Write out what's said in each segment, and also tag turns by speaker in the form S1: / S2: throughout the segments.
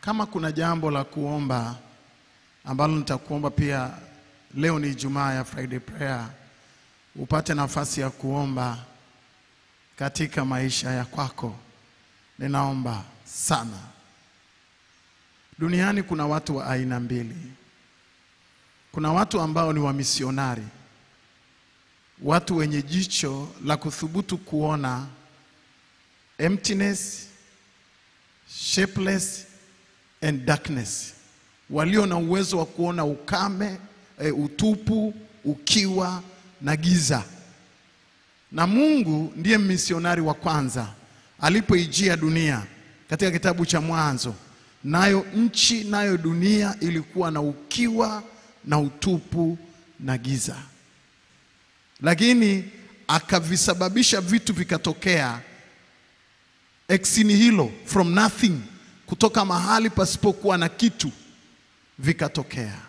S1: Kama kuna jambo la kuomba ambalo nitakuomba pia, leo ni Ijumaa ya Friday prayer, upate nafasi ya kuomba katika maisha ya kwako. Ninaomba sana. Duniani kuna watu wa aina mbili. Kuna watu ambao ni wamisionari, watu wenye jicho la kuthubutu kuona emptiness, shapeless and darkness. Walio na uwezo wa kuona ukame, utupu, ukiwa na giza. Na Mungu ndiye misionari wa kwanza alipoijia dunia katika kitabu cha Mwanzo. Nayo nchi, nayo dunia ilikuwa na ukiwa na utupu na giza. Lakini akavisababisha vitu vikatokea ex nihilo, from nothing, kutoka mahali pasipokuwa na kitu vikatokea.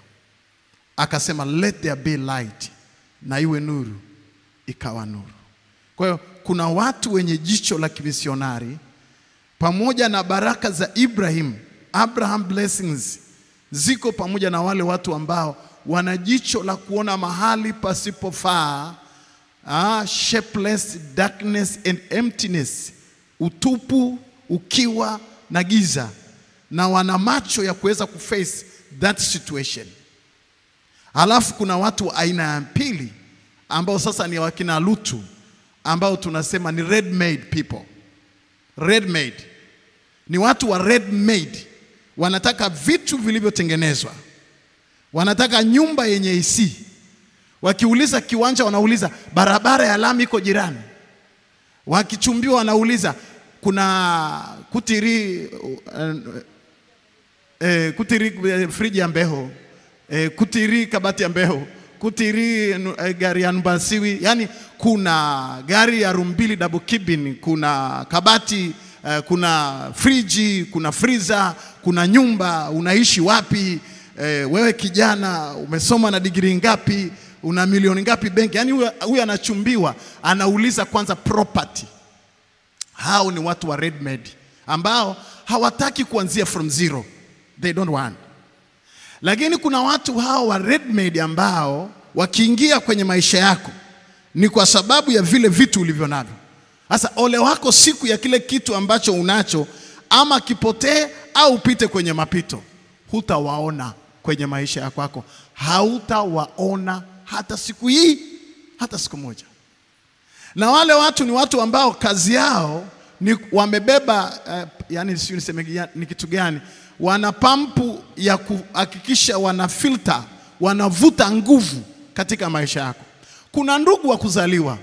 S1: Akasema let there be light, na iwe nuru, ikawa nuru. Kwa hiyo kuna watu wenye jicho la kimisionari, pamoja na baraka za Abraham blessings ziko pamoja na wale watu ambao wana jicho la kuona mahali pasipofaa, shapeless, darkness and emptiness, utupu, ukiwa na giza, na wana macho ya kuweza kuface that situation. Halafu kuna watu wa aina ya pili ambao sasa ni wakina Lutu, ambao tunasema ni red made people. Red made ni watu wa red made. Wanataka vitu vilivyotengenezwa. Wanataka nyumba yenye AC. Wakiuliza kiwanja wanauliza barabara ya lami iko jirani. Wakichumbiwa wanauliza kuna kutiri friji ya mbeho, kutiri kabati ya mbeho, kutiri gari ya Numbasiwi. Yani kuna gari ya rumbili double cabin, kuna kabati, kuna friji, kuna freezer, kuna nyumba, unaishi wapi, wewe kijana umesoma na degree ngapi, una milioni ngapi benki. Yani huyu anachumbiwa, anauliza kwanza property. Hao ni watu wa red made ambao hawataki kuanzia from zero. They don't want. Lakini kuna watu hao wa red made ambao wakiingia kwenye maisha yako ni kwa sababu ya vile vitu ulivyo navyo. Sasa ole wako siku ya kile kitu ambacho unacho, ama kipotee au upite kwenye mapito. Hutawaona kwenye maisha yako kwako. Hautawaona hata siku hii, hata siku moja. Na wale watu ni watu ambao kazi yao ni wamebeba, yani sio niseme ni kitu gani, wana pampu ya kuhakikisha wana filter, wanavuta nguvu katika maisha yako. Kuna ndugu wa kuzaliwa,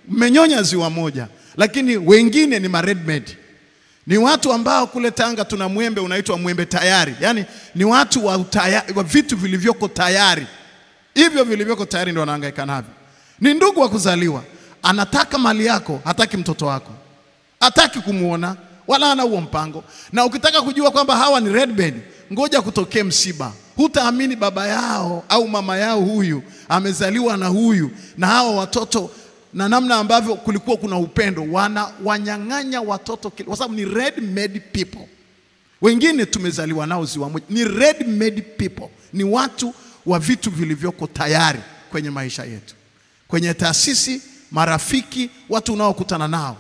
S1: mmenyonya ziwa moja, lakini wengine ni red made. Ni watu ambao kule Tanga tuna mwembe unaitwa mwembe tayari. Yani ni watu wa vitu vilivyoko tayari. Hivyo vilivyoko tayari ndio wanahangaika navyo. Ni ndugu wa kuzaliwa, anataka mali yako, hataki mtoto wako. Hataki kumuona, wala hana huo mpango. Na ukitaka kujua kwamba hawa ni red made, ngoja kutokee msiba. Hutaamini baba yao au mama yao huyu amezaliwa na huyu na hawa watoto, na namna ambavyo kulikuwa kuna upendo, wanyang'anya watoto kwa sababu ni red made people. Wengine tumezaliwa nao ziwa moja. Ni red made people. Ni watu wa vitu vilivyoko tayari kwenye maisha yetu, kwenye taasisi, marafiki, watu unaokutana nao.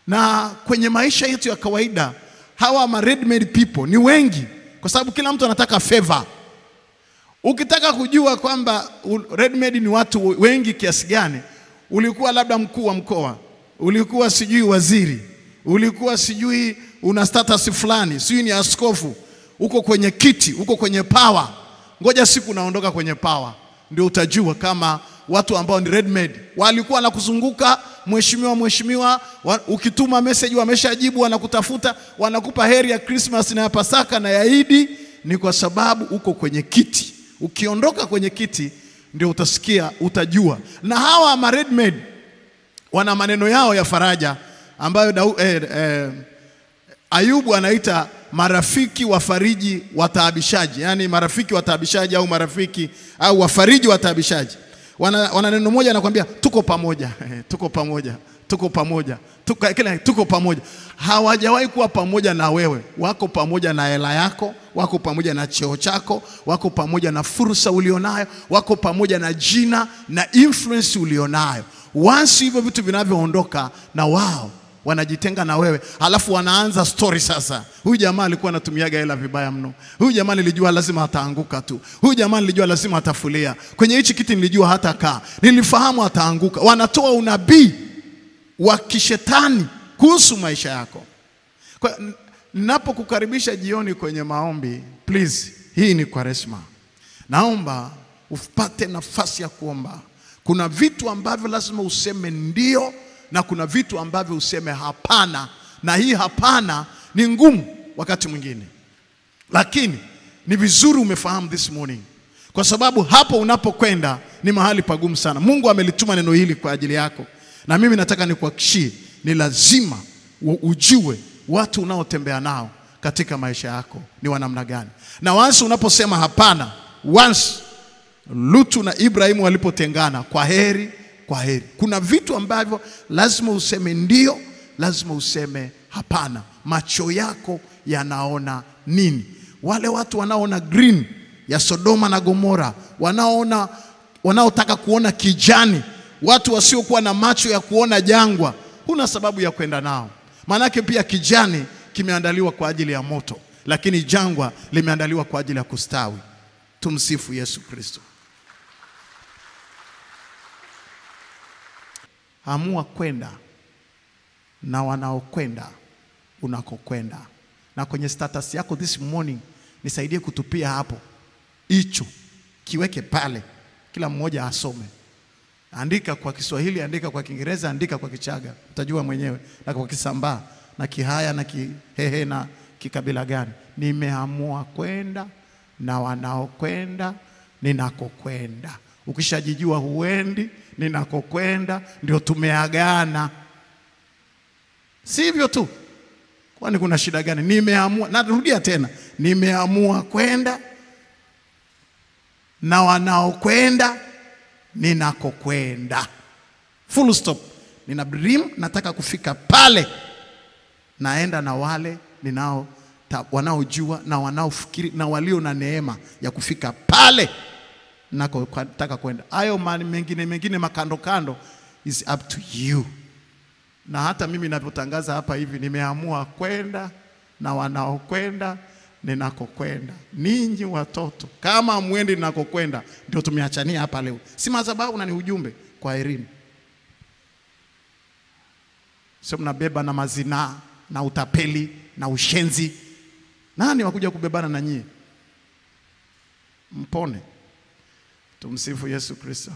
S1: Na kwenye maisha yetu ya kawaida, hawa red made people ni wengi, kwa sababu kila mtu anataka favor. Ukitaka kujua kwamba red made ni watu wengi kiasi gani, ulikuwa labda mkuu wa mkoa, ulikuwa sijui waziri, ulikuwa sijui una status fulani, sijui ni askofu, uko kwenye kiti, uko kwenye power. Ngoja siku naondoka kwenye power, ndio utajua kama watu ambao ni red made walikuwa na kuzunguka, mheshimiwa, ukituma message wameshajibu, wanakutafuta, wanakupa heri ya Christmas na ya Pasaka na ya Idi. Ni kwa sababu uko kwenye kiti. Ukiondoka kwenye kiti ndio utasikia, utajua. Na hawa red made wana maneno yao ya faraja ambayo Ayubu anaita marafiki wafariji wataabishaji. Yani marafiki wataabishaji au marafiki au wafariji wataabishaji. Wana neno moja anakuambia tuko pamoja. Tuko pamoja. tuko pamoja, tuko pamoja. Hawajawahi kuwa pamoja na wewe. Wako pamoja na hela yako, wako pamoja na cheo chako, wako pamoja na fursa ulionayo, wako pamoja na jina na influence ulionayo. Once hivyo vitu vinavyoondoka, na wao wanajitenga na wewe, halafu wanaanza story sasa. Huyu jamaa alikuwa anatumiaga hela vibaya mno. Huyu jamaa nilijua lazima ataanguka tu. Huyu jamaa nilijua lazima atafulia. Kwenye hichi kiti nilijua hata kaa. Nilifahamu ataanguka. Wanatoa unabii wa kishetani kuhusu maisha yako. Kwa ninapokukaribisha jioni kwenye maombi, please, hii ni Kwaresma. Naomba upate nafasi ya kuomba. Kuna vitu ambavyo lazima useme ndio, na kuna vitu ambavyo useme hapana. Na hii hapana ni ngumu wakati mwingine, lakini ni vizuri umefahamu this morning, kwa sababu hapo unapokwenda ni mahali pagumu sana. Mungu amelituma neno hili kwa ajili yako, na mimi nataka nikuhakikishie ni lazima ujue watu unaotembea nao katika maisha yako ni wa namna gani. Na once unaposema hapana, once Lutu na Ibrahimu walipotengana, kwa heri, kwa heri. Kuna vitu ambavyo lazima useme ndio, lazima useme hapana. Macho yako yanaona nini? Wale watu wanaona green ya Sodoma na Gomora, wanaotaka kuona kijani, watu wasiokuwa na macho ya kuona jangwa, huna sababu ya kwenda nao. Manake pia kijani kimeandaliwa kwa ajili ya moto, lakini jangwa limeandaliwa kwa ajili ya kustawi. Tumsifu Yesu Kristo. Amua kwenda na wanaokwenda unakokwenda. Na kwenye status yako this morning, nisaidie kutupia hapo. Hicho kiweke pale, kila mmoja asome. Andika kwa Kiswahili, andika kwa Kiingereza, andika kwa Kichaga, utajua mwenyewe, na kwa Kisambaa na Kihaya na Kihehe na kikabila gani. Nimeamua kwenda na wanaokwenda ninakokwenda. Ukishajijua huendi, ninakokwenda ndio tumeagana. Sivyo tu. Kwani kuna shida gani? Nimeamua, narudia tena, nimeamua kwenda na wanaokwenda ninakokwenda. Full stop. Nina dream, nataka kufika pale. Naenda na wale wanaojua na wanaofikiri na walio na neema ya kufika pale nataka kwenda. Hayo mengine makando kando is up to you. Na hata mimi ninapotangaza hapa hivi, nimeamua kwenda na wanaokwenda ninakokwenda. Ninyi watoto, kama muende ninakokwenda, ndio tumeachania hapa leo. Si madhabahu na ni ujumbe kwa Erin. Sio mnabeba na mazina na utapeli na ushenzi. Nani wakuja kubebana na nyie? Mpone. Tumsifu Yesu Kristo.